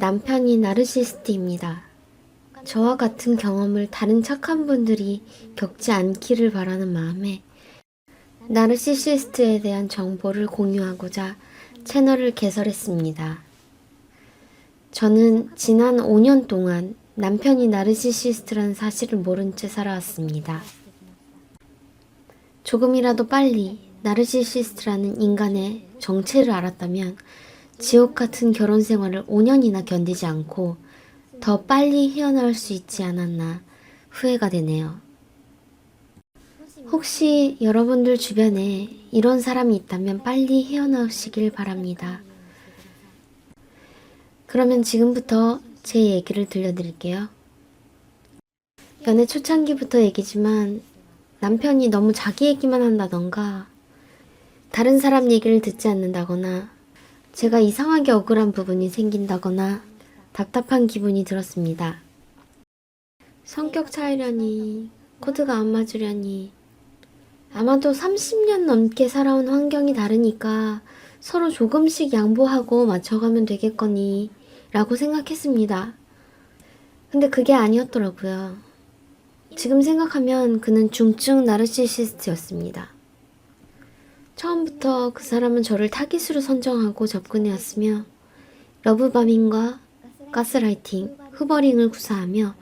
남편이 나르시스트입니다. 저와 같은 경험을 다른 착한 분들이 겪지 않기를 바라는 마음에 나르시시스트에 대한 정보를 공유하고자 채널을 개설했습니다. 저는 지난 5년 동안 남편이 나르시시스트라는 사실을 모른 채 살아왔습니다. 조금이라도 빨리 나르시시스트라는 인간의 정체를 알았다면 지옥 같은 결혼 생활을 5년이나 견디지 않고 더 빨리 헤어나올 수 있지 않았나 후회가 되네요. 혹시 여러분들 주변에 이런 사람이 있다면 빨리 헤어나오시길 바랍니다. 그러면 지금부터 제 얘기를 들려드릴게요. 연애 초창기부터 얘기지만 남편이 너무 자기 얘기만 한다던가 다른 사람 얘기를 듣지 않는다거나 제가 이상하게 억울한 부분이 생긴다거나 답답한 기분이 들었습니다. 성격 차이려니 코드가 안 맞으려니 아마도 30년 넘게 살아온 환경이 다르니까 서로 조금씩 양보하고 맞춰가면 되겠거니 라고 생각했습니다. 근데 그게 아니었더라고요. 지금 생각하면 그는 중증 나르시시스트였습니다. 처음부터 그 사람은 저를 타깃으로 선정하고 접근해왔으며 러브바밍과 가스라이팅, 후버링을 구사하며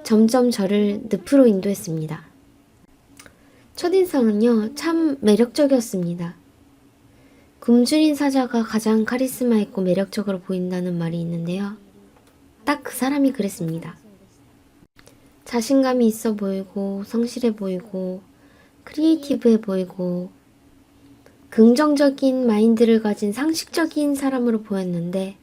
점점 저를 늪으로 인도했습니다. 첫인상은요, 참 매력적이었습니다. 굶주린 사자가 가장 카리스마 있고 매력적으로 보인다는 말이 있는데요. 딱 그 사람이 그랬습니다. 자신감이 있어 보이고 성실해 보이고 크리에이티브해 보이고 긍정적인 마인드를 가진 상식적인 사람으로 보였는데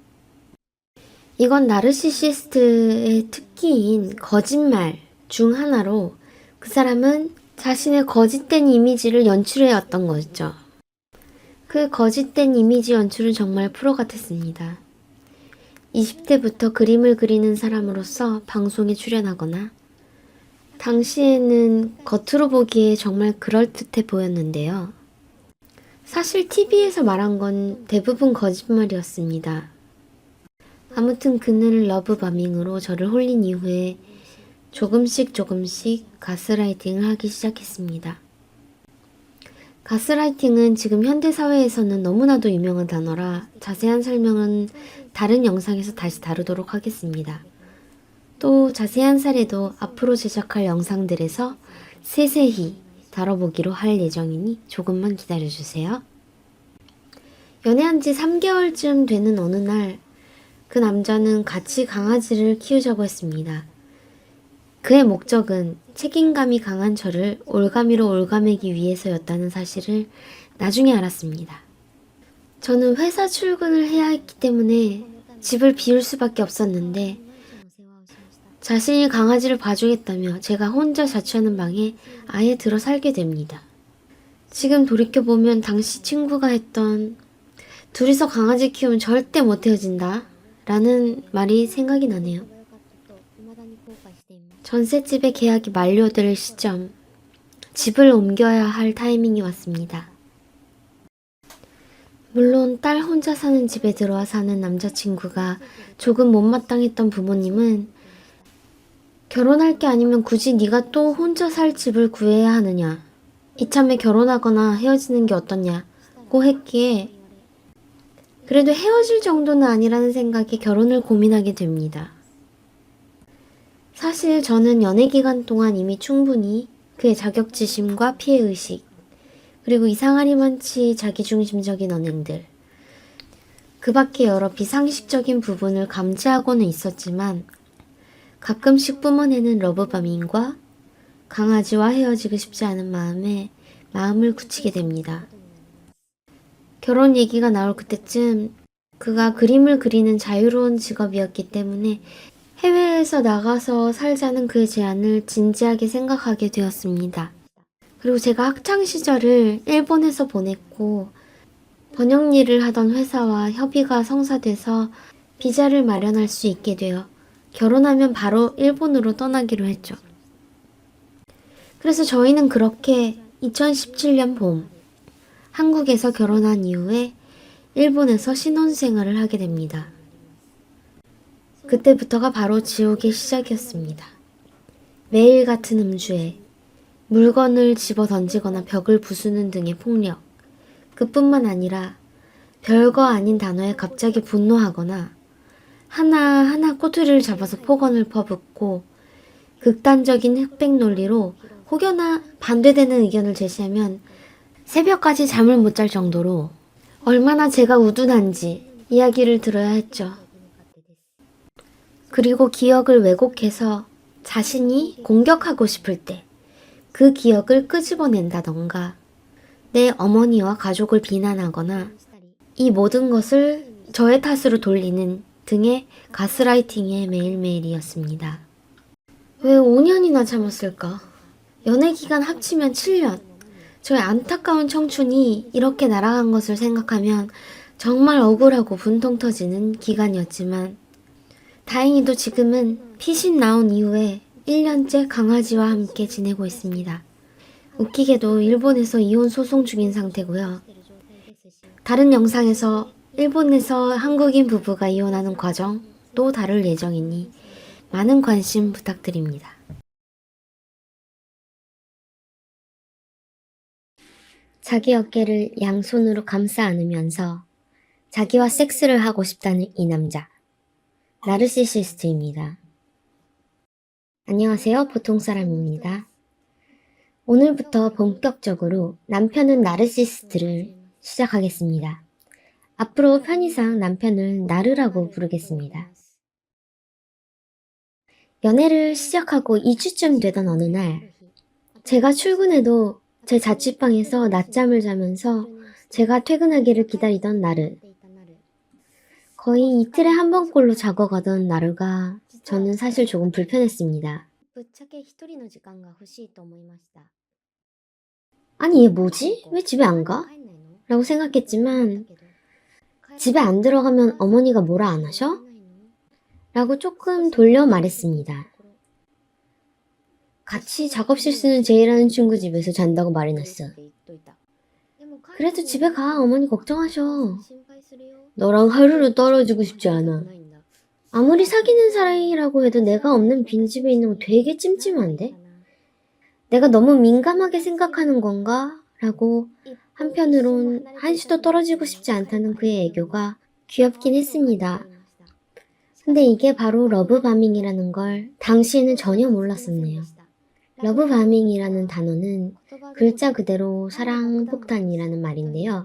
이건 나르시시스트의 특기인 거짓말 중 하나로 그 사람은 자신의 거짓된 이미지를 연출해왔던 거죠. 그 거짓된 이미지 연출은 정말 프로 같았습니다. 20대부터 그림을 그리는 사람으로서 방송에 출연하거나 당시에는 겉으로 보기에 정말 그럴듯해 보였는데요. 사실 TV에서 말한 건 대부분 거짓말이었습니다. 아무튼 그는 러브바밍으로 저를 홀린 이후에 조금씩 가스라이팅을 하기 시작했습니다. 가스라이팅은 지금 현대사회에서는 너무나도 유명한 단어라 자세한 설명은 다른 영상에서 다시 다루도록 하겠습니다. 또 자세한 사례도 앞으로 제작할 영상들에서 세세히 다뤄보기로 할 예정이니 조금만 기다려주세요. 연애한 지 3개월쯤 되는 어느 날 그 남자는 같이 강아지를 키우자고 했습니다. 그의 목적은 책임감이 강한 저를 올가미로 올가매기 위해서였다는 사실을 나중에 알았습니다. 저는 회사 출근을 해야 했기 때문에 집을 비울 수밖에 없었는데 자신이 강아지를 봐주겠다며 제가 혼자 자취하는 방에 아예 들어 살게 됩니다. 지금 돌이켜보면 당시 친구가 했던 둘이서 강아지 키우면 절대 못 헤어진다 라는 말이 생각이 나네요. 전셋집의 계약이 만료될 시점, 집을 옮겨야 할 타이밍이 왔습니다. 물론 딸 혼자 사는 집에 들어와 사는 남자친구가 조금 못마땅했던 부모님은 결혼할 게 아니면 굳이 네가 또 혼자 살 집을 구해야 하느냐, 이참에 결혼하거나 헤어지는 게 어떻냐고 했기에 그래도 헤어질 정도는 아니라는 생각에 결혼을 고민하게 됩니다. 사실 저는 연애 기간 동안 이미 충분히 그의 자격지심과 피해의식, 그리고 이상하리만치 자기중심적인 언행들, 그 밖에 여러 비상식적인 부분을 감지하고는 있었지만 가끔씩 뿜어내는 러브바밍과 강아지와 헤어지고 싶지 않은 마음에 마음을 굳히게 됩니다. 결혼 얘기가 나올 그때쯤 그가 그림을 그리는 자유로운 직업이었기 때문에 해외에서 나가서 살자는 그의 제안을 진지하게 생각하게 되었습니다. 그리고 제가 학창시절을 일본에서 보냈고 번역 일을 하던 회사와 협의가 성사돼서 비자를 마련할 수 있게 되어 결혼하면 바로 일본으로 떠나기로 했죠. 그래서 저희는 그렇게 2017년 봄 한국에서 결혼한 이후에 일본에서 신혼생활을 하게 됩니다. 그때부터가 바로 지옥의 시작이었습니다. 매일 같은 음주에 물건을 집어 던지거나 벽을 부수는 등의 폭력, 그뿐만 아니라 별거 아닌 단어에 갑자기 분노하거나 하나하나 꼬투리를 잡아서 폭언을 퍼붓고 극단적인 흑백 논리로 혹여나 반대되는 의견을 제시하면 새벽까지 잠을 못 잘 정도로 얼마나 제가 우둔한지 이야기를 들어야 했죠. 그리고 기억을 왜곡해서 자신이 공격하고 싶을 때 그 기억을 끄집어낸다던가 내 어머니와 가족을 비난하거나 이 모든 것을 저의 탓으로 돌리는 등의 가스라이팅의 매일매일이었습니다. 왜 5년이나 참았을까? 연애기간 합치면 7년. 저의 안타까운 청춘이 이렇게 날아간 것을 생각하면 정말 억울하고 분통 터지는 기간이었지만 다행히도 지금은 피신 나온 이후에 1년째 강아지와 함께 지내고 있습니다. 웃기게도 일본에서 이혼 소송 중인 상태고요. 다른 영상에서 일본에서 한국인 부부가 이혼하는 과정도 다룰 예정이니 많은 관심 부탁드립니다. 자기 어깨를 양손으로 감싸 안으면서 자기와 섹스를 하고 싶다는 이 남자. 나르시시스트입니다. 안녕하세요. 보통사람입니다. 오늘부터 본격적으로 남편은 나르시시스트를 시작하겠습니다. 앞으로 편의상 남편을 나르라고 부르겠습니다. 연애를 시작하고 2주쯤 되던 어느 날 제가 출근해도 제 자취방에서 낮잠을 자면서 제가 퇴근하기를 기다리던 나르. 거의 이틀에 한 번꼴로 자고 가던 나르가 저는 사실 조금 불편했습니다. 아니 얘 뭐지? 왜 집에 안 가? 라고 생각했지만 집에 안 들어가면 어머니가 뭐라 안 하셔? 라고 조금 돌려 말했습니다. 같이 작업실 쓰는 제이라는 친구 집에서 잔다고 말해놨어. 그래도 집에 가. 어머니 걱정하셔. 너랑 하루로 떨어지고 싶지 않아. 아무리 사귀는 사이라고 해도 내가 없는 빈집에 있는 거 되게 찜찜한데? 내가 너무 민감하게 생각하는 건가? 라고 한편으론 한시도 떨어지고 싶지 않다는 그의 애교가 귀엽긴 했습니다. 근데 이게 바로 러브바밍이라는 걸 당시에는 전혀 몰랐었네요. 러브바밍이라는 단어는 글자 그대로 사랑폭탄이라는 말인데요.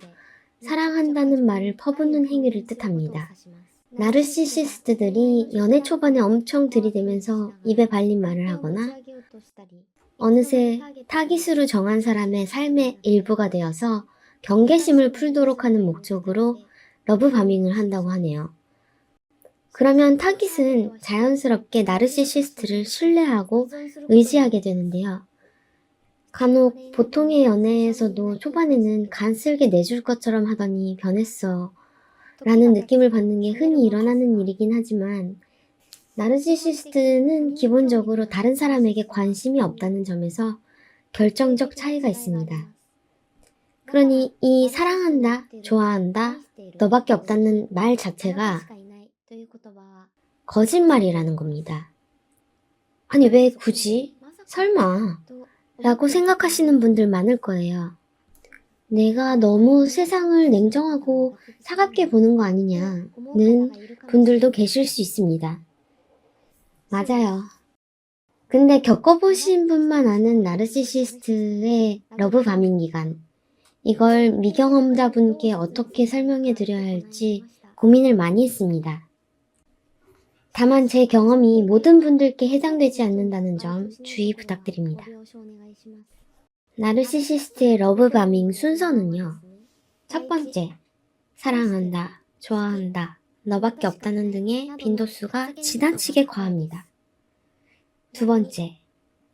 사랑한다는 말을 퍼붓는 행위를 뜻합니다. 나르시시스트들이 연애 초반에 엄청 들이대면서 입에 발린 말을 하거나 어느새 타깃으로 정한 사람의 삶의 일부가 되어서 경계심을 풀도록 하는 목적으로 러브바밍을 한다고 하네요. 그러면 타깃은 자연스럽게 나르시시스트를 신뢰하고 의지하게 되는데요. 간혹 보통의 연애에서도 초반에는 간쓸게 내줄 것처럼 하더니 변했어 라는 느낌을 받는 게 흔히 일어나는 일이긴 하지만 나르시시스트는 기본적으로 다른 사람에게 관심이 없다는 점에서 결정적 차이가 있습니다. 그러니 이 사랑한다, 좋아한다, 너밖에 없다는 말 자체가 거짓말이라는 겁니다. 아니 왜 굳이? 설마 라고 생각하시는 분들 많을 거예요. 내가 너무 세상을 냉정하고 차갑게 보는 거 아니냐는 분들도 계실 수 있습니다. 맞아요. 근데 겪어보신 분만 아는 나르시시스트의 러브바밍 기간. 이걸 미경험자분께 어떻게 설명해 드려야 할지 고민을 많이 했습니다. 다만 제 경험이 모든 분들께 해당되지 않는다는 점 주의 부탁드립니다. 나르시시스트의 러브바밍 순서는요. 첫 번째, 사랑한다, 좋아한다, 너밖에 없다는 등의 빈도수가 지나치게 과합니다. 두 번째,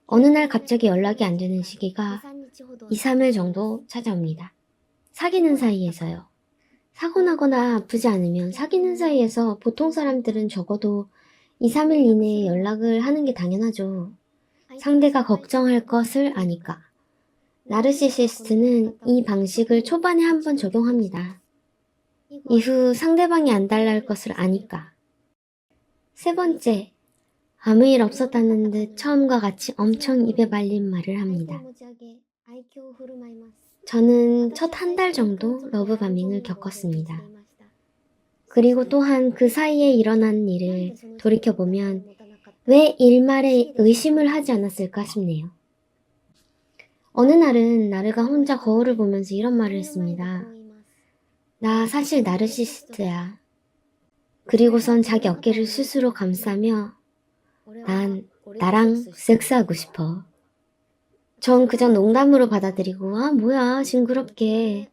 어느 날 갑자기 연락이 안 되는 시기가 2, 3일 정도 찾아옵니다. 사귀는 사이에서요. 사고 나거나 아프지 않으면 사귀는 사이에서 보통 사람들은 적어도 2, 3일 이내에 연락을 하는 게 당연하죠. 상대가 걱정할 것을 아니까. 나르시시스트는 이 방식을 초반에 한번 적용합니다. 이후 상대방이 안 달라할 것을 아니까. 세 번째, 아무 일 없었다는 듯 처음과 같이 엄청 입에 발린 말을 합니다. 저는 첫 한 달 정도 러브바밍을 겪었습니다. 그리고 또한 그 사이에 일어난 일을 돌이켜보면 왜 일말에 의심을 하지 않았을까 싶네요. 어느 날은 나르가 혼자 거울을 보면서 이런 말을 했습니다. 나 사실 나르시시스트야. 그리고선 자기 어깨를 스스로 감싸며 난 나랑 섹스하고 싶어. 전 그저 농담으로 받아들이고 아 뭐야 징그럽게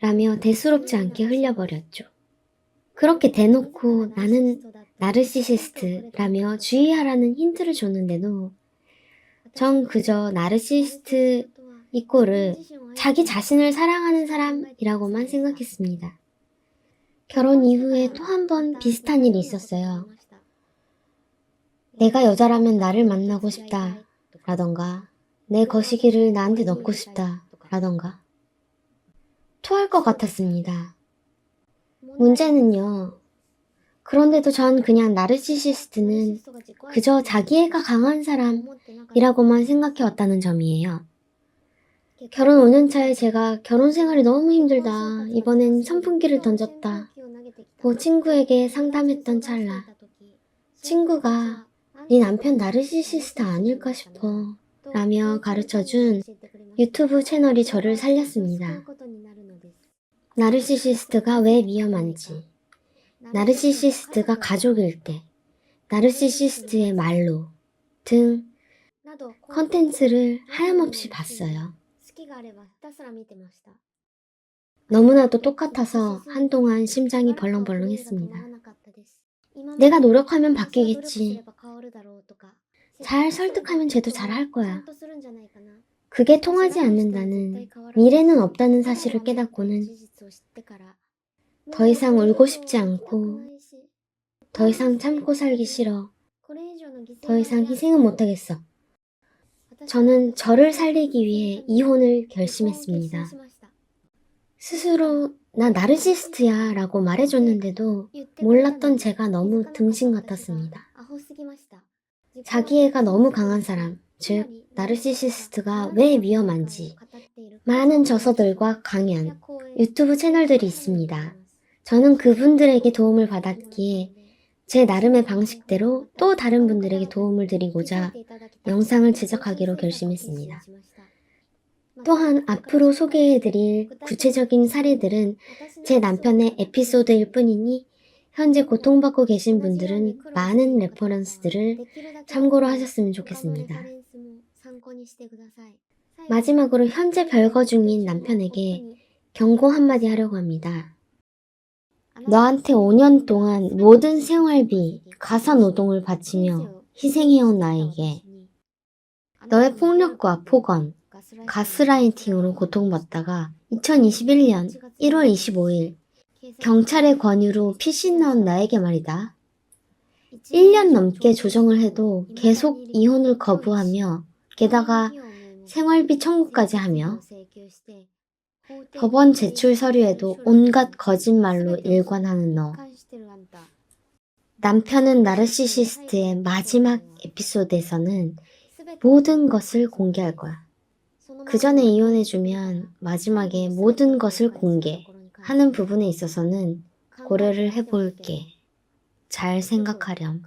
라며 대수롭지 않게 흘려버렸죠. 그렇게 대놓고 나는 나르시시스트라며 주의하라는 힌트를 줬는데도 전 그저 나르시시스트 이꼬르 자기 자신을 사랑하는 사람이라고만 생각했습니다. 결혼 이후에 또 한 번 비슷한 일이 있었어요. 내가 여자라면 나를 만나고 싶다 라던가 내 거시기를 나한테 넣고 싶다 라던가 토할 것 같았습니다. 문제는요. 그런데도 전 그냥 나르시시스트는 그저 자기애가 강한 사람이라고만 생각해왔다는 점이에요. 결혼 5년차에 제가 결혼 생활이 너무 힘들다. 이번엔 선풍기를 던졌다. 친구에게 상담했던 찰나 친구가 네 남편 나르시시스트 아닐까 싶어 라며 가르쳐준 유튜브 채널이 저를 살렸습니다. 나르시시스트가 왜 위험한지, 나르시시스트가 가족일 때, 나르시시스트의 말로 등 컨텐츠를 하염없이 봤어요. 너무나도 똑같아서 한동안 심장이 벌렁벌렁했습니다. 내가 노력하면 바뀌겠지. 잘 설득하면 쟤도 잘할 거야. 그게 통하지 않는다는, 미래는 없다는 사실을 깨닫고는 더 이상 울고 싶지 않고, 더 이상 참고 살기 싫어. 더 이상 희생은 못하겠어. 저는 저를 살리기 위해 이혼을 결심했습니다. 스스로 나 나르시스트야 라고 말해줬는데도 몰랐던 제가 너무 등신 같았습니다. 자기애가 너무 강한 사람, 즉 나르시시스트가 왜 위험한지 많은 저서들과 강연, 유튜브 채널들이 있습니다. 저는 그분들에게 도움을 받았기에 제 나름의 방식대로 또 다른 분들에게 도움을 드리고자 영상을 제작하기로 결심했습니다. 또한 앞으로 소개해드릴 구체적인 사례들은 제 남편의 에피소드일 뿐이니 현재 고통받고 계신 분들은 많은 레퍼런스들을 참고로 하셨으면 좋겠습니다. 마지막으로 현재 별거 중인 남편에게 경고 한마디 하려고 합니다. 너한테 5년 동안 모든 생활비, 가사노동을 바치며 희생해온 나에게 너의 폭력과 폭언, 가스라이팅으로 고통받다가 2021년 1월 25일 경찰의 권유로 피신 나온 나에게 말이다. 1년 넘게 조정을 해도 계속 이혼을 거부하며 게다가 생활비 청구까지 하며 법원 제출 서류에도 온갖 거짓말로 일관하는 너. 남편은 나르시시스트의 마지막 에피소드에서는 모든 것을 공개할 거야. 그 전에 이혼해주면 마지막에 모든 것을 공개하는 부분에 있어서는 고려를 해볼게. 잘 생각하렴.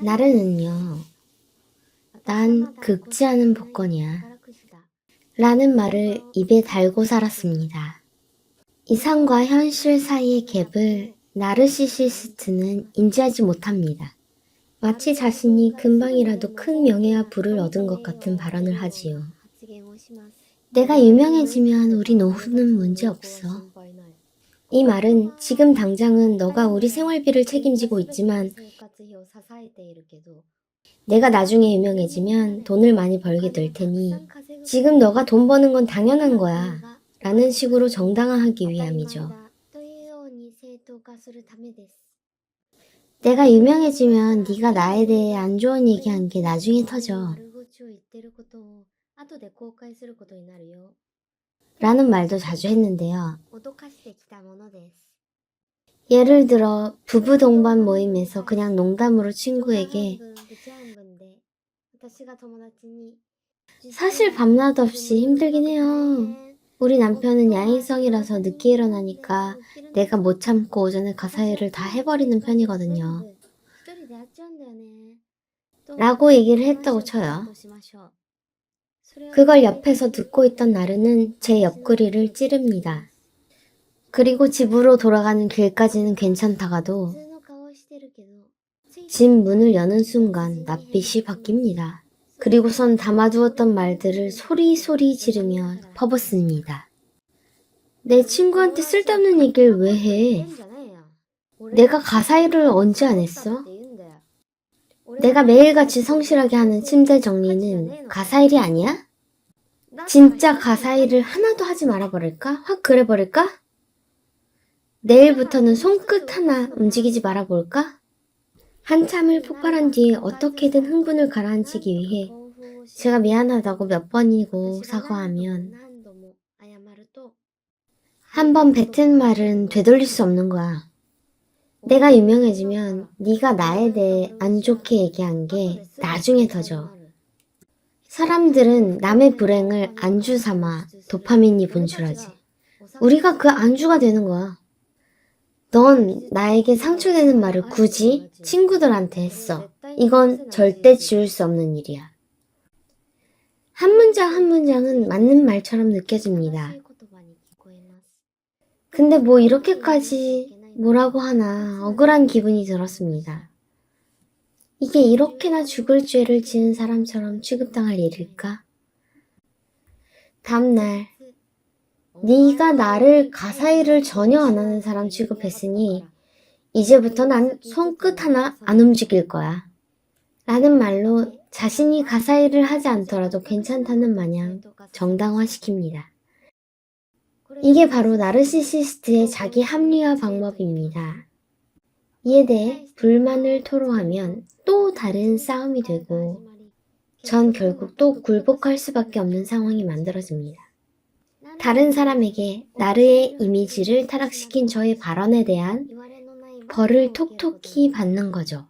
나르는요, 난 긁지 않은 복권이야. 라는 말을 입에 달고 살았습니다. 이상과 현실 사이의 갭을 나르시시스트는 인지하지 못합니다. 마치 자신이 금방이라도 큰 명예와 부를 얻은 것 같은 발언을 하지요. 내가 유명해지면 우리 노후는 문제없어. 이 말은 지금 당장은 너가 우리 생활비를 책임지고 있지만 내가 나중에 유명해지면 돈을 많이 벌게 될 테니 지금 너가 돈 버는 건 당연한 거야 라는 식으로 정당화하기 위함이죠. 내가 유명해지면 네가 나에 대해 안 좋은 얘기한 게 나중에 터져. 라는 말도 자주 했는데요. 예를 들어 부부 동반 모임에서 그냥 농담으로 친구에게 사실 밤낮 없이 힘들긴 해요. 우리 남편은 야행성이라서 늦게 일어나니까 내가 못 참고 오전에 가사일을 다 해버리는 편이거든요. 라고 얘기를 했다고 쳐요. 그걸 옆에서 듣고 있던 나르는 제 옆구리를 찌릅니다. 그리고 집으로 돌아가는 길까지는 괜찮다가도 집 문을 여는 순간 낯빛이 바뀝니다. 그리고선 담아두었던 말들을 소리소리 지르며 퍼붓습니다. 내 친구한테 쓸데없는 얘기를 왜 해? 내가 가사일을 언제 안 했어? 내가 매일같이 성실하게 하는 침대 정리는 가사일이 아니야? 진짜 가사일을 하나도 하지 말아버릴까? 확 그래버릴까? 내일부터는 손끝 하나 움직이지 말아볼까? 한참을 폭발한 뒤에 어떻게든 흥분을 가라앉히기 위해 제가 미안하다고 몇 번이고 사과하면 한 번 뱉은 말은 되돌릴 수 없는 거야. 내가 유명해지면 네가 나에 대해 안 좋게 얘기한 게 나중에 터져. 사람들은 남의 불행을 안주 삼아 도파민이 분출하지. 우리가 그 안주가 되는 거야. 넌 나에게 상처되는 말을 굳이 친구들한테 했어. 이건 절대 지울 수 없는 일이야. 한 문장 한 문장은 맞는 말처럼 느껴집니다. 근데 뭐 이렇게까지 뭐라고 하나 억울한 기분이 들었습니다. 이게 이렇게나 죽을 죄를 지은 사람처럼 취급당할 일일까? 다음날 네가 나를 가사일을 전혀 안 하는 사람 취급했으니 이제부터 난 손끝 하나 안 움직일 거야. 라는 말로 자신이 가사일을 하지 않더라도 괜찮다는 마냥 정당화시킵니다. 이게 바로 나르시시스트의 자기 합리화 방법입니다. 이에 대해 불만을 토로하면 또 다른 싸움이 되고 전 결국 또 굴복할 수밖에 없는 상황이 만들어집니다. 다른 사람에게 나르의 이미지를 타락시킨 저의 발언에 대한 벌을 톡톡히 받는 거죠.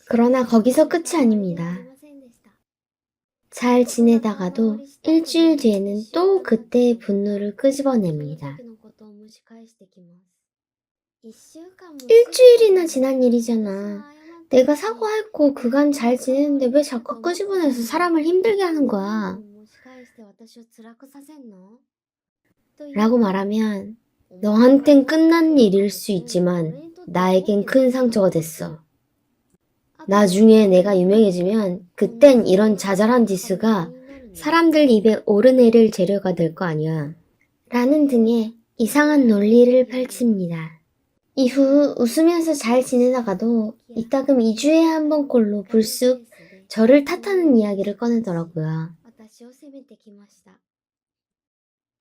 그러나 거기서 끝이 아닙니다. 잘 지내다가도 일주일 뒤에는 또 그때의 분노를 끄집어냅니다. 일주일이나 지난 일이잖아. 내가 사과했고 그간 잘 지내는데 왜 자꾸 끄집어내서 사람을 힘들게 하는 거야? 라고 말하면 너한텐 끝난 일일 수 있지만 나에겐 큰 상처가 됐어. 나중에 내가 유명해지면 그땐 이런 자잘한 디스가 사람들 입에 오르내릴 재료가 될 거 아니야. 라는 등의 이상한 논리를 펼칩니다. 이후 웃으면서 잘 지내다가도 이따금 2주에 한 번꼴로 불쑥 저를 탓하는 이야기를 꺼내더라고요.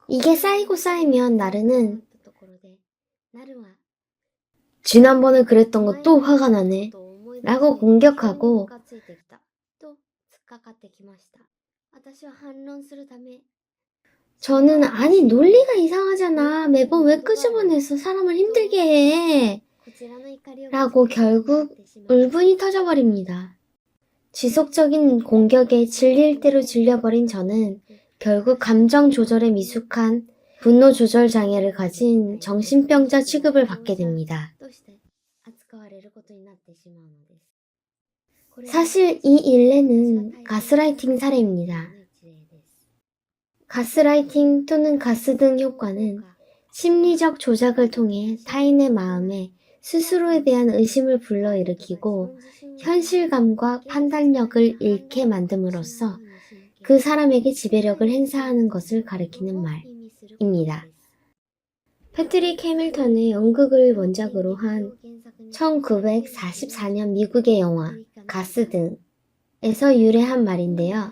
이게 쌓이고 쌓이면 나르는 지난번에 그랬던 거 또 화가 나네 라고 공격하고 저는 아니 논리가 이상하잖아. 매번 왜 끄집어내서 사람을 힘들게 해. 라고 결국 울분이 터져버립니다. 지속적인 공격에 질릴 대로 질려버린 저는 결국 감정 조절에 미숙한 분노 조절 장애를 가진 정신병자 취급을 받게 됩니다. 사실 이 일례는 가스라이팅 사례입니다. 가스라이팅 또는 가스등 효과는 심리적 조작을 통해 타인의 마음에 스스로에 대한 의심을 불러일으키고 현실감과 판단력을 잃게 만듦으로써 그 사람에게 지배력을 행사하는 것을 가리키는 말입니다. 패트릭 해밀턴의 연극을 원작으로 한 1944년 미국의 영화 가스등에서 유래한 말인데요.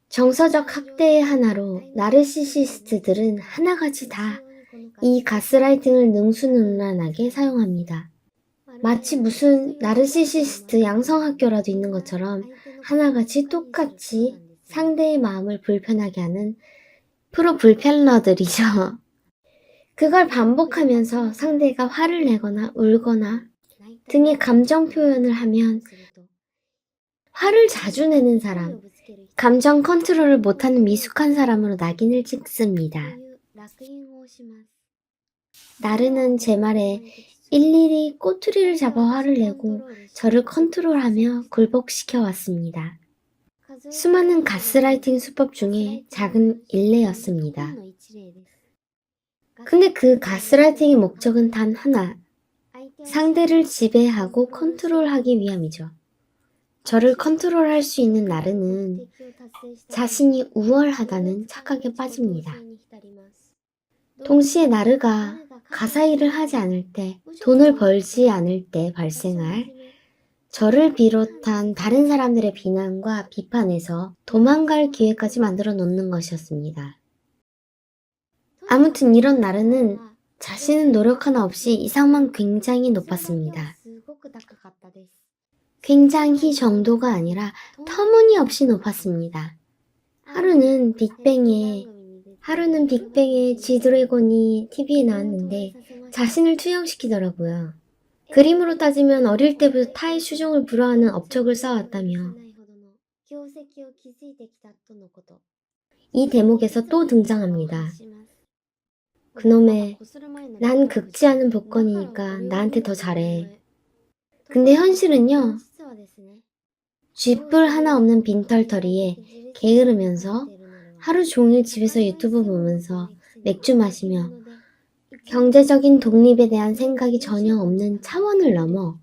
정서적 학대의 하나로 나르시시스트들은 하나같이 다 이 가스라이팅을 능수능란하게 사용합니다. 마치 무슨 나르시시스트 양성학교라도 있는 것처럼 하나같이 똑같이 상대의 마음을 불편하게 하는 프로 불편러들이죠. 그걸 반복하면서 상대가 화를 내거나 울거나 등의 감정 표현을 하면 화를 자주 내는 사람, 감정 컨트롤을 못하는 미숙한 사람으로 낙인을 찍습니다. 나르는 제 말에 일일이 꼬투리를 잡아 화를 내고 저를 컨트롤하며 굴복시켜 왔습니다. 수많은 가스라이팅 수법 중에 작은 일례였습니다. 근데 그 가스라이팅의 목적은 단 하나, 상대를 지배하고 컨트롤하기 위함이죠. 저를 컨트롤할 수 있는 나르는 자신이 우월하다는 착각에 빠집니다. 동시에 나르가 가사 일을 하지 않을 때, 돈을 벌지 않을 때 발생할 저를 비롯한 다른 사람들의 비난과 비판에서 도망갈 기회까지 만들어 놓는 것이었습니다. 아무튼 이런 나르는 자신은 노력 하나 없이 이상만 굉장히 높았습니다. 굉장히 정도가 아니라 터무니없이 높았습니다. 하루는 빅뱅에 G드래곤이 TV에 나왔는데 자신을 투영시키더라고요. 그림으로 따지면 어릴 때부터 타의 수종을 불허하는 업적을 쌓아왔다며. 이 대목에서 또 등장합니다. 그놈의 난 긁지 않은 복권이니까 나한테 더 잘해. 근데 현실은요. 쥐뿔 하나 없는 빈털터리에 게으르면서 하루 종일 집에서 유튜브 보면서 맥주 마시며 경제적인 독립에 대한 생각이 전혀 없는 차원을 넘어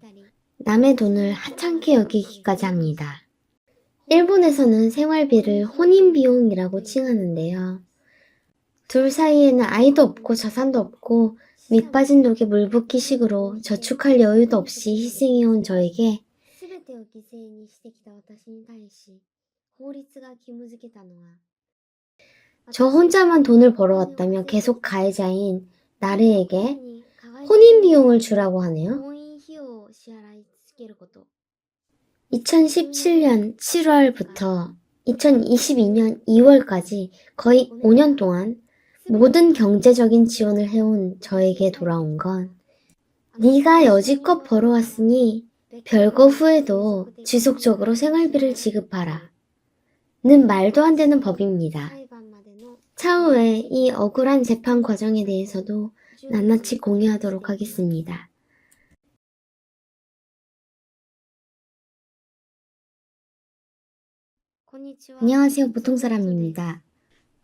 남의 돈을 하찮게 여기기까지 합니다. 일본에서는 생활비를 혼인비용이라고 칭하는데요. 둘 사이에는 아이도 없고 자산도 없고 밑빠진 독에 물 붓기 식으로 저축할 여유도 없이 희생해온 저에게 저 혼자만 돈을 벌어왔다며 계속 가해자인 나르에게 혼인비용을 주라고 하네요. 2017년 7월부터 2022년 2월까지 거의 5년 동안 모든 경제적인 지원을 해온 저에게 돌아온 건 네가 여지껏 벌어왔으니 별거 후에도 지속적으로 생활비를 지급하라 는 말도 안 되는 법입니다. 차후에 이 억울한 재판 과정에 대해서도 낱낱이 공유하도록 하겠습니다. 안녕하세요. 보통사람입니다.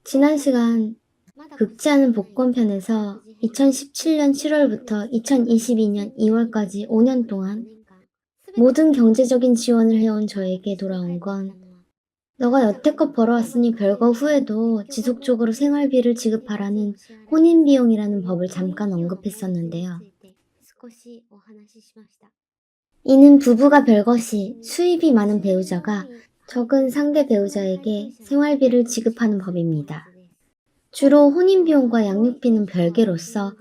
지난 시간 긁지 않은 복권 편에서 2017년 7월부터 2022년 2월까지 5년 동안 모든 경제적인 지원을 해온 저에게 돌아온 건 너가 여태껏 벌어왔으니 별거 후에도 지속적으로 생활비를 지급하라는 혼인비용이라는 법을 잠깐 언급했었는데요. 이는 부부가 별것이 수입이 많은 배우자가 적은 상대 배우자에게 생활비를 지급하는 법입니다. 주로 혼인비용과 양육비는 별개로서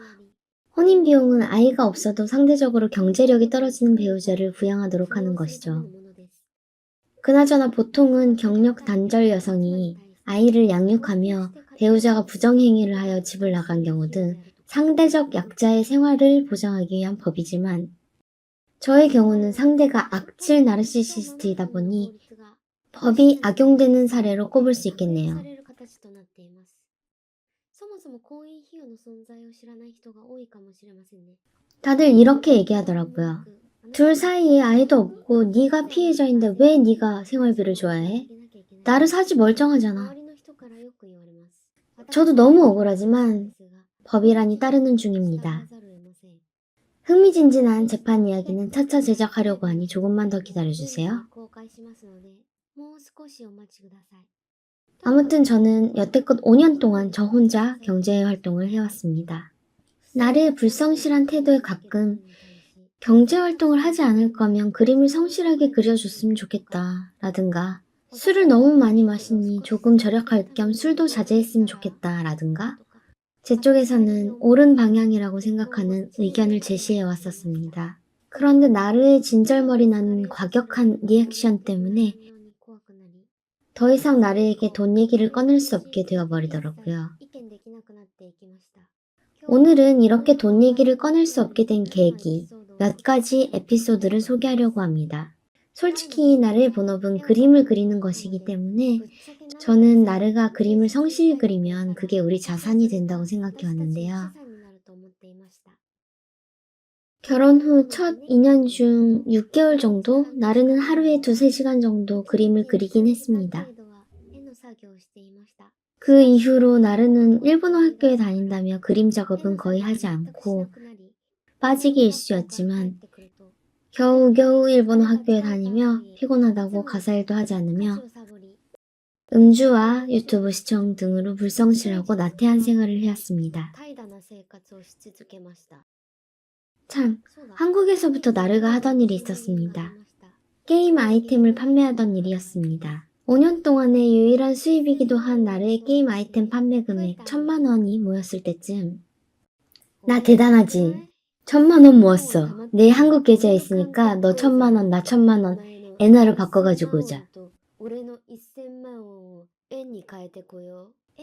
혼인비용은 아이가 없어도 상대적으로 경제력이 떨어지는 배우자를 부양하도록 하는 것이죠. 그나저나 보통은 경력 단절 여성이 아이를 양육하며 배우자가 부정행위를 하여 집을 나간 경우 등 상대적 약자의 생활을 보장하기 위한 법이지만 저의 경우는 상대가 악질 나르시시스트이다 보니 법이 악용되는 사례로 꼽을 수 있겠네요. 다들 이렇게 얘기하더라고요. 둘 사이에 아이도 없고 네가 피해자인데 왜 네가 생활비를 줘야 해? 나를 사지 멀쩡하잖아. 저도 너무 억울하지만 법이라니 따르는 중입니다. 흥미진진한 재판 이야기는 차차 제작하려고 하니 조금만 더 기다려주세요. 아무튼 저는 여태껏 5년 동안 저 혼자 경제활동을 해왔습니다. 나르의 불성실한 태도에 가끔 경제활동을 하지 않을 거면 그림을 성실하게 그려줬으면 좋겠다 라든가 술을 너무 많이 마시니 조금 절약할 겸 술도 자제했으면 좋겠다 라든가 제 쪽에서는 옳은 방향이라고 생각하는 의견을 제시해 왔었습니다. 그런데 나르의 진절머리 나는 과격한 리액션 때문에 더 이상 나르에게 돈 얘기를 꺼낼 수 없게 되어버리더라고요. 오늘은 이렇게 돈 얘기를 꺼낼 수 없게 된 계기, 몇 가지 에피소드를 소개하려고 합니다. 솔직히 나르의 본업은 그림을 그리는 것이기 때문에 저는 나르가 그림을 성실히 그리면 그게 우리 자산이 된다고 생각해 왔는데요. 결혼 후 첫 2년 중 6개월 정도 나르는 하루에 2~3시간 정도 그림을 그리긴 했습니다. 그 이후로 나르는 일본어 학교에 다닌다며 그림 작업은 거의 하지 않고 빠지기 일쑤였지만 겨우겨우 일본어 학교에 다니며 피곤하다고 가사일도 하지 않으며 음주와 유튜브 시청 등으로 불성실하고 나태한 생활을 해왔습니다. 참, 한국에서부터 나르가 하던 일이 있었습니다. 게임 아이템을 판매하던 일이었습니다. 5년 동안의 유일한 수입이기도 한 나르의 게임 아이템 판매 금액 1,000만 원이 모였을 때쯤 나 대단하지? 1,000만 원 모았어. 내 한국 계좌에 있으니까 너 1,000만 원, 나 1,000만 원 엔화로 바꿔가지고 오자.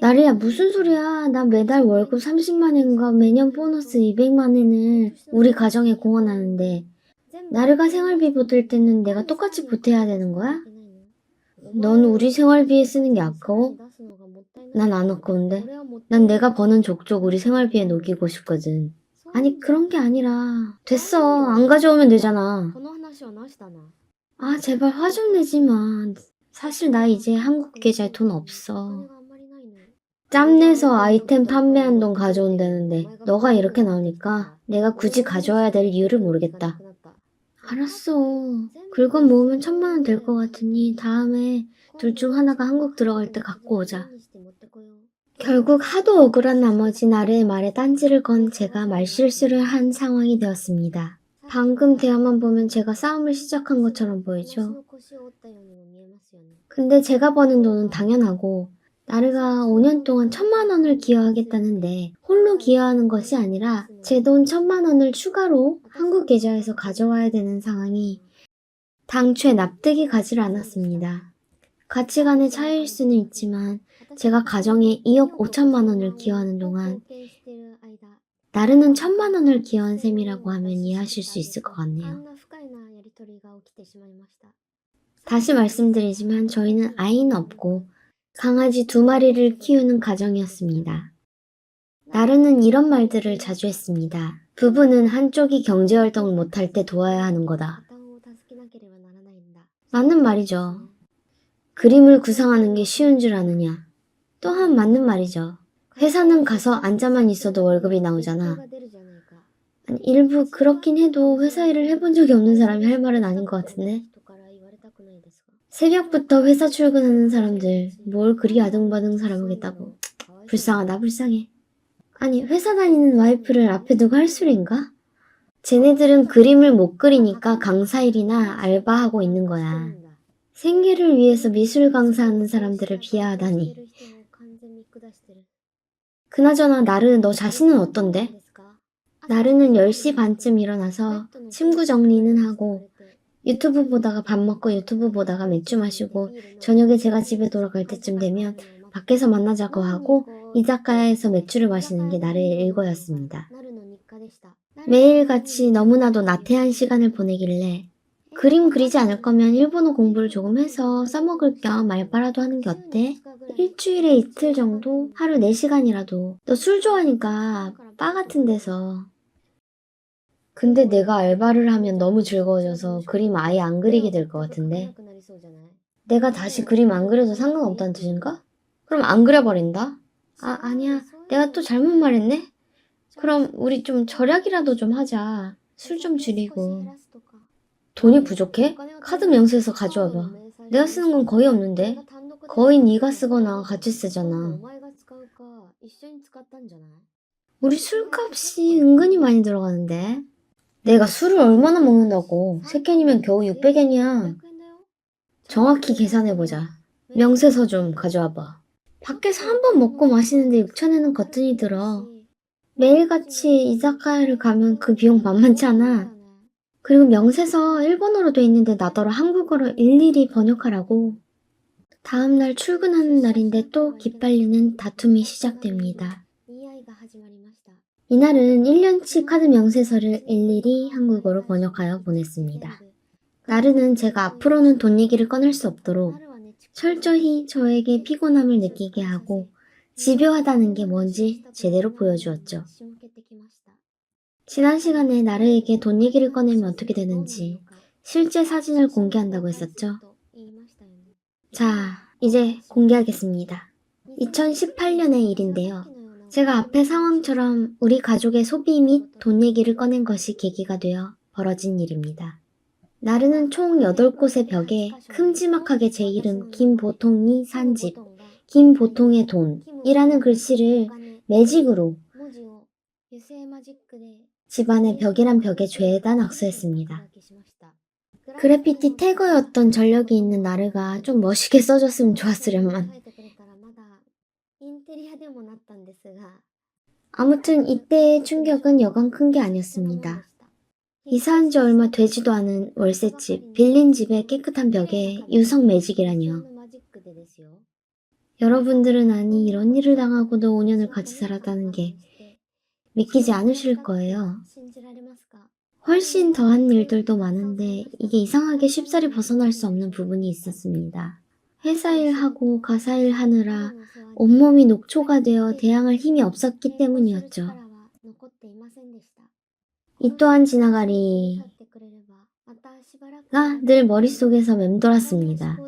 나르야 무슨 소리야. 나 매달 월급 30만 엔과 매년 보너스 200만 엔을 우리 가정에 공헌하는데 나르가 생활비 보탤 때는 내가 똑같이 보태야 되는 거야? 넌 우리 생활비에 쓰는 게 아까워? 난 안 아까운데. 난 내가 버는 족족 우리 생활비에 녹이고 싶거든. 아니 그런 게 아니라 됐어. 안 가져오면 되잖아. 아 제발 화 좀 내지 마. 사실 나 이제 한국 계좌에 돈 없어. 짬내서 아이템 판매한 돈 가져온다는데 너가 이렇게 나오니까 내가 굳이 가져와야 될 이유를 모르겠다. 알았어. 긁어 모으면 1,000만 원 될 것 같으니 다음에 둘 중 하나가 한국 들어갈 때 갖고 오자. 결국 하도 억울한 나머지 나르의 말에 딴지를 건 제가 말실수를 한 상황이 되었습니다. 방금 대화만 보면 제가 싸움을 시작한 것처럼 보이죠? 근데 제가 버는 돈은 당연하고 나르가 5년 동안 1,000만 원을 기여하겠다는데 홀로 기여하는 것이 아니라 제 돈 1,000만 원을 추가로 한국 계좌에서 가져와야 되는 상황이 당초에 납득이 가질 않았습니다. 가치관의 차이일 수는 있지만 제가 가정에 2억 5천만 원을 기여하는 동안 나르는 1,000만 원을 기여한 셈이라고 하면 이해하실 수 있을 것 같네요. 다시 말씀드리지만 저희는 아이는 없고 강아지 2마리를 키우는 가정이었습니다. 나르는 이런 말들을 자주 했습니다. 부부는 한쪽이 경제활동을 못할 때 도와야 하는 거다. 맞는 말이죠. 그림을 구상하는 게 쉬운 줄 아느냐. 또한 맞는 말이죠. 회사는 가서 앉아만 있어도 월급이 나오잖아. 아니, 일부 그렇긴 해도 회사 일을 해본 적이 없는 사람이 할 말은 아닌 것 같은데. 새벽부터 회사 출근하는 사람들 뭘 그리 아등바등 살아보겠다고. 불쌍하다 불쌍해. 아니 회사 다니는 와이프를 앞에 두고 할 소린가? 쟤네들은 그림을 못 그리니까 강사일이나 알바하고 있는 거야. 생계를 위해서 미술 강사하는 사람들을 비하하다니. 그나저나 나르 너 자신은 어떤데? 나르는 10시 반쯤 일어나서 침구 정리는 하고 유튜브 보다가 밥 먹고 유튜브 보다가 맥주 마시고 저녁에 제가 집에 돌아갈 때쯤 되면 밖에서 만나자고 하고 이자카야에서 맥주를 마시는 게 나르의 일과였습니다. 매일같이 너무나도 나태한 시간을 보내길래 그림 그리지 않을 거면 일본어 공부를 조금 해서 써먹을 겸 알바라도 하는 게 어때? 일주일에 이틀 정도? 하루 4시간이라도. 너 술 좋아하니까 바 같은 데서. 근데 내가 알바를 하면 너무 즐거워져서 그림 아예 안 그리게 될 것 같은데. 내가 다시 그림 안 그려도 상관없다는 뜻인가? 그럼 안 그려버린다? 아, 아니야. 내가 또 잘못 말했네? 그럼 우리 좀 절약이라도 좀 하자. 술 좀 줄이고. 돈이 부족해? 카드 명세서 가져와봐. 내가 쓰는 건 거의 없는데. 거의 네가 쓰거나 같이 쓰잖아. 우리 술값이 은근히 많이 들어가는데. 내가 술을 얼마나 먹는다고. 3캔이면 겨우 600엔이야. 정확히 계산해보자. 명세서 좀 가져와봐. 밖에서 한 번 먹고 마시는데 6,000엔은 거뜬히 들어. 매일같이 이자카야를 가면 그 비용 만만치 않아. 그리고 명세서 일본어로 돼 있는데 나더러 한국어로 일일이 번역하라고. 다음날 출근하는 날인데 또 기빨리는 다툼이 시작됩니다. 이날은 1년치 카드 명세서를 일일이 한국어로 번역하여 보냈습니다. 나르는 제가 앞으로는 돈 얘기를 꺼낼 수 없도록 철저히 저에게 피곤함을 느끼게 하고 집요하다는 게 뭔지 제대로 보여주었죠. 지난 시간에 나르에게 돈 얘기를 꺼내면 어떻게 되는지 실제 사진을 공개한다고 했었죠. 자, 이제 공개하겠습니다. 2018년의 일인데요. 제가 앞의 상황처럼 우리 가족의 소비 및 돈 얘기를 꺼낸 것이 계기가 되어 벌어진 일입니다. 나르는 총 8곳의 벽에 큼지막하게 제 이름 김보통이 산 집, 김보통의 돈이라는 글씨를 매직으로 집안의 벽이란 벽에 죄다 낙서했습니다. 그래피티 태거였던 전력이 있는 나르가 좀 멋있게 써줬으면 좋았으련만. 아무튼 이때의 충격은 여간 큰 게 아니었습니다. 이사한 지 얼마 되지도 않은 월세집, 빌린 집의 깨끗한 벽에 유성 매직이라니요. 여러분들은 아니 이런 일을 당하고도 5년을 같이 살았다는 게 믿기지 않으실 거예요. 훨씬 더한 일들도 많은데 이게 이상하게 쉽사리 벗어날 수 없는 부분이 있었습니다. 회사 일하고 가사 일 하느라 온몸이 녹초가 되어 대항할 힘이 없었기 때문이었죠. 이 또한 지나가리가 늘 머릿속에서 맴돌았습니다.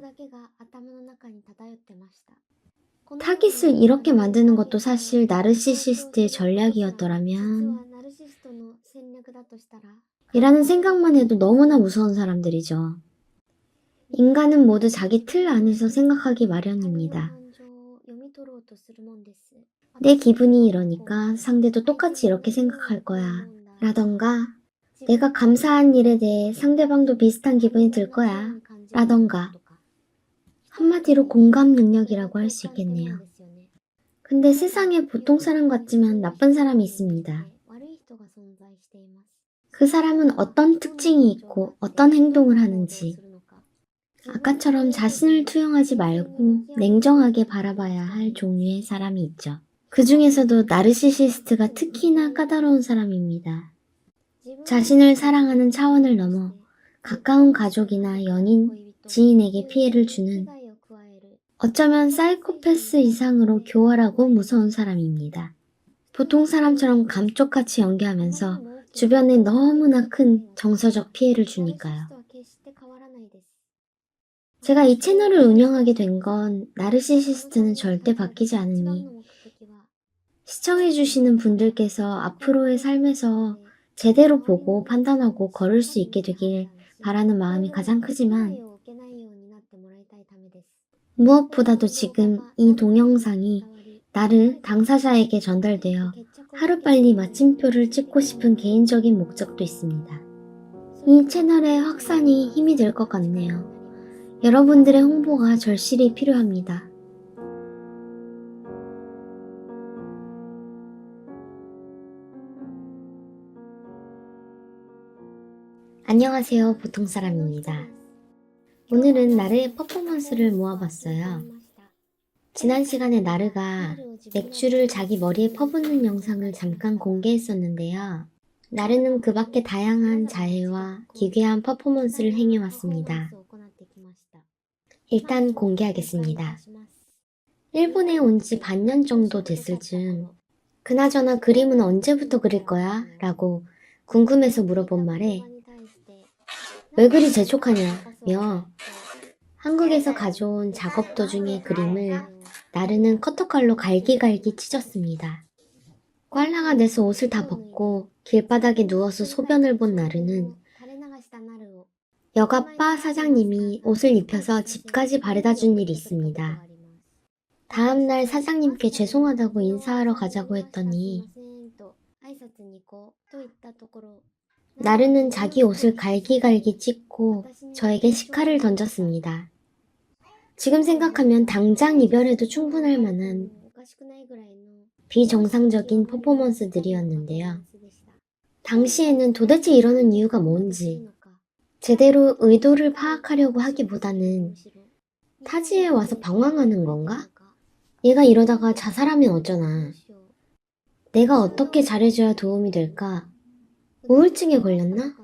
타깃을 이렇게 만드는 것도 사실 나르시시스트의 전략이었더라면 이라는 생각만 해도 너무나 무서운 사람들이죠. 인간은 모두 자기 틀 안에서 생각하기 마련입니다. 내 기분이 이러니까 상대도 똑같이 이렇게 생각할 거야. 라던가 내가 감사한 일에 대해 상대방도 비슷한 기분이 들 거야. 라던가 한마디로 공감 능력이라고 할 수 있겠네요. 근데 세상에 보통 사람 같지만 나쁜 사람이 있습니다. 그 사람은 어떤 특징이 있고 어떤 행동을 하는지 아까처럼 자신을 투영하지 말고 냉정하게 바라봐야 할 종류의 사람이 있죠. 그 중에서도 나르시시스트가 특히나 까다로운 사람입니다. 자신을 사랑하는 차원을 넘어 가까운 가족이나 연인, 지인에게 피해를 주는 어쩌면 사이코패스 이상으로 교활하고 무서운 사람입니다. 보통 사람처럼 감쪽같이 연기하면서 주변에 너무나 큰 정서적 피해를 주니까요. 제가 이 채널을 운영하게 된 건 나르시시스트는 절대 바뀌지 않으니 시청해주시는 분들께서 앞으로의 삶에서 제대로 보고 판단하고 걸을 수 있게 되길 바라는 마음이 가장 크지만 무엇보다도 지금 이 동영상이 나르 당사자에게 전달되어 하루빨리 마침표를 찍고 싶은 개인적인 목적도 있습니다. 이 채널의 확산이 힘이 될 것 같네요. 여러분들의 홍보가 절실히 필요합니다. 안녕하세요, 보통사람입니다. 오늘은 나르의 퍼포먼스를 모아봤어요. 지난 시간에 나르가 맥주를 자기 머리에 퍼붓는 영상을 잠깐 공개했었는데요. 나르는 그 밖에 다양한 자해와 기괴한 퍼포먼스를 행해왔습니다. 일단 공개하겠습니다. 일본에 온 지 반년 정도 됐을 즈음 그나저나 그림은 언제부터 그릴 거야? 라고 궁금해서 물어본 말에 왜 그리 재촉하냐며 한국에서 가져온 작업 도중의 그림을 나르는 커터칼로 갈기갈기 찢었습니다. 꽐라가 돼서 옷을 다 벗고 길바닥에 누워서 소변을 본 나르는 여갑바 사장님이 옷을 입혀서 집까지 바래다 준 일이 있습니다. 다음날 사장님께 죄송하다고 인사하러 가자고 했더니 나르는 자기 옷을 갈기갈기 찢고 저에게 식칼을 던졌습니다. 지금 생각하면 당장 이별해도 충분할 만한 비정상적인 퍼포먼스들이었는데요. 당시에는 도대체 이러는 이유가 뭔지 제대로 의도를 파악하려고 하기보다는 타지에 와서 방황하는 건가? 얘가 이러다가 자살하면 어쩌나. 내가 어떻게 잘해줘야 도움이 될까? 우울증에 걸렸나?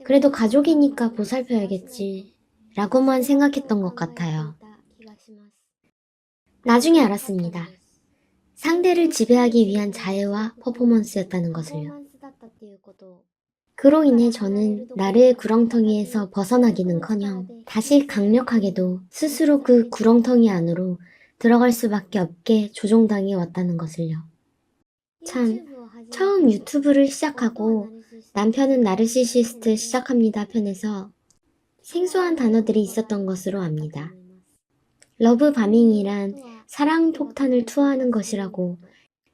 그래도 가족이니까 보살펴야겠지. 라고만 생각했던 것 같아요. 나중에 알았습니다. 상대를 지배하기 위한 자해와 퍼포먼스였다는 것을요. 그로 인해 저는 나르의 구렁텅이에서 벗어나기는커녕 다시 강력하게도 스스로 그 구렁텅이 안으로 들어갈 수밖에 없게 조종당해 왔다는 것을요. 참, 처음 유튜브를 시작하고 남편은 나르시시스트 시작합니다 편에서 생소한 단어들이 있었던 것으로 압니다. 러브 바밍이란 사랑 폭탄을 투하하는 것이라고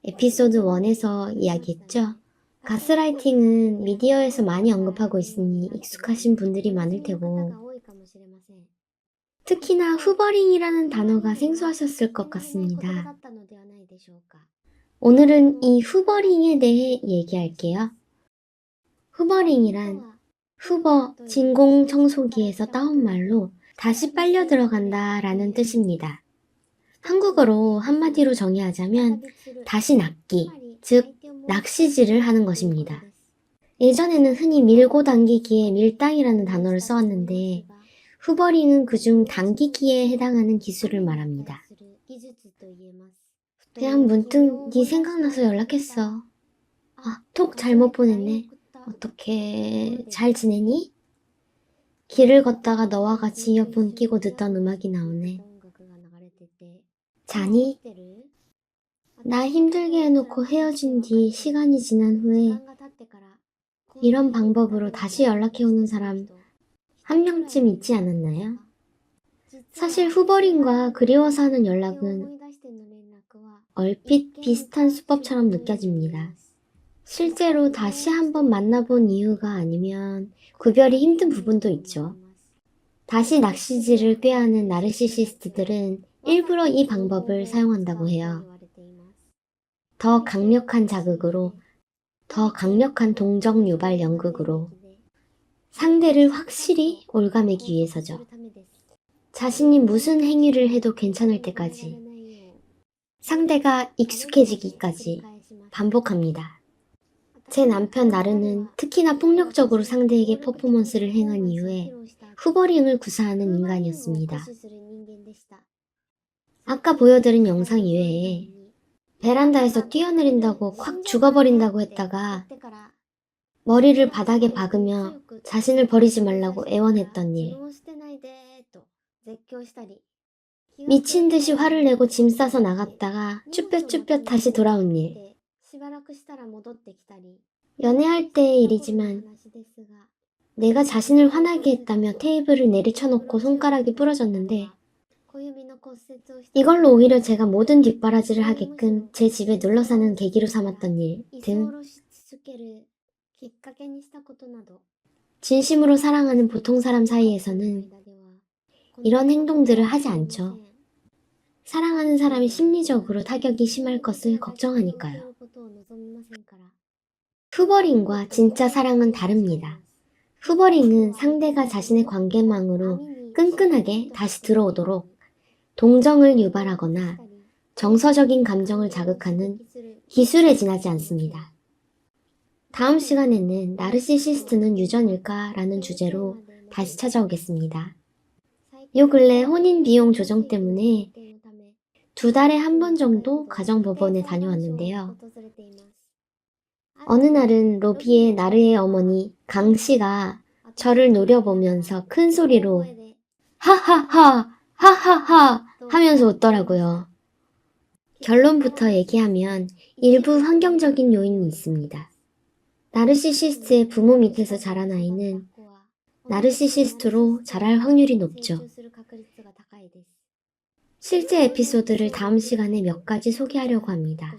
에피소드 1에서 이야기했죠. 가스라이팅은 미디어에서 많이 언급하고 있으니 익숙하신 분들이 많을 테고 특히나 후버링이라는 단어가 생소하셨을 것 같습니다. 오늘은 이 후버링에 대해 얘기할게요. 후버링이란 후버 진공청소기에서 따온 말로 다시 빨려 들어간다 라는 뜻입니다. 한국어로 한마디로 정의하자면 다시 낚기, 즉 낚시질을 하는 것입니다. 예전에는 흔히 밀고 당기기에 밀당이라는 단어를 써왔는데 후버링은 그중 당기기에 해당하는 기술을 말합니다. 그냥 문득 네 생각나서 연락했어. 톡 잘못 보냈네. 어떻게 잘 지내니? 길을 걷다가 너와 같이 이어폰 끼고 듣던 음악이 나오네. 자니? 나 힘들게 해놓고 헤어진 뒤 시간이 지난 후에 이런 방법으로 다시 연락해오는 사람 한 명쯤 있지 않았나요? 사실 후버링과 그리워서 하는 연락은 얼핏 비슷한 수법처럼 느껴집니다. 실제로 다시 한번 만나본 이유가 아니면 구별이 힘든 부분도 있죠. 다시 낚시질을 꾀하는 나르시시스트들은 일부러 이 방법을 사용한다고 해요. 더 강력한 자극으로, 더 강력한 동정 유발 연극으로 상대를 확실히 올가매기 위해서죠. 자신이 무슨 행위를 해도 괜찮을 때까지, 상대가 익숙해지기까지 반복합니다. 제 남편 나르는 특히나 폭력적으로 상대에게 퍼포먼스를 행한 이후에 후버링을 구사하는 인간이었습니다. 아까 보여드린 영상 이외에 베란다에서 뛰어내린다고 콱 죽어버린다고 했다가 머리를 바닥에 박으며 자신을 버리지 말라고 애원했던 일, 미친 듯이 화를 내고 짐 싸서 나갔다가 쭈뼛쭈뼛 다시 돌아온 일, 연애할 때의 일이지만 내가 자신을 화나게 했다며 테이블을 내리쳐놓고 손가락이 부러졌는데 이걸로 오히려 제가 모든 뒷바라지를 하게끔 제 집에 눌러 사는 계기로 삼았던 일 등 진심으로 사랑하는 보통 사람 사이에서는 이런 행동들을 하지 않죠. 사랑하는 사람이 심리적으로 타격이 심할 것을 걱정하니까요. 후버링과 진짜 사랑은 다릅니다. 후버링은 상대가 자신의 관계망으로 끈끈하게 다시 들어오도록 동정을 유발하거나 정서적인 감정을 자극하는 기술에 지나지 않습니다. 다음 시간에는 나르시시스트는 유전일까? 라는 주제로 다시 찾아오겠습니다. 요 근래 혼인 비용 조정 때문에 2달에 한 번 정도 가정법원에 다녀왔는데요. 어느 날은 로비에 나르의 어머니 강 씨가 저를 노려보면서 큰 소리로 하하하 하하하 하면서 웃더라고요. 결론부터 얘기하면 일부 환경적인 요인이 있습니다. 나르시시스트의 부모 밑에서 자란 아이는 나르시시스트로 자랄 확률이 높죠. 실제 에피소드를 다음 시간에 몇 가지 소개하려고 합니다.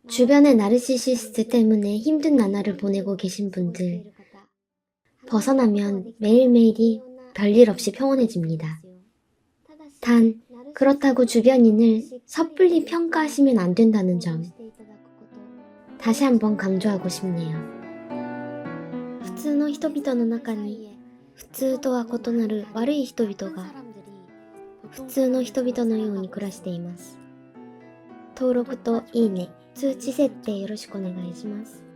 주변의 나르시시스트 때문에 힘든 나날을 보내고 계신 분들, 벗어나면 매일매일이 별일 없이 평온해집니다. 단, 그렇다고 주변인을 섣불리 평가하시면 안 된다는 점, 다시 한번 강조하고 싶네요. 普通の人々の中に普通とは異なる悪い人々が普通の人々のように暮らしています。登録といいね、通知設定よろしくお願いします。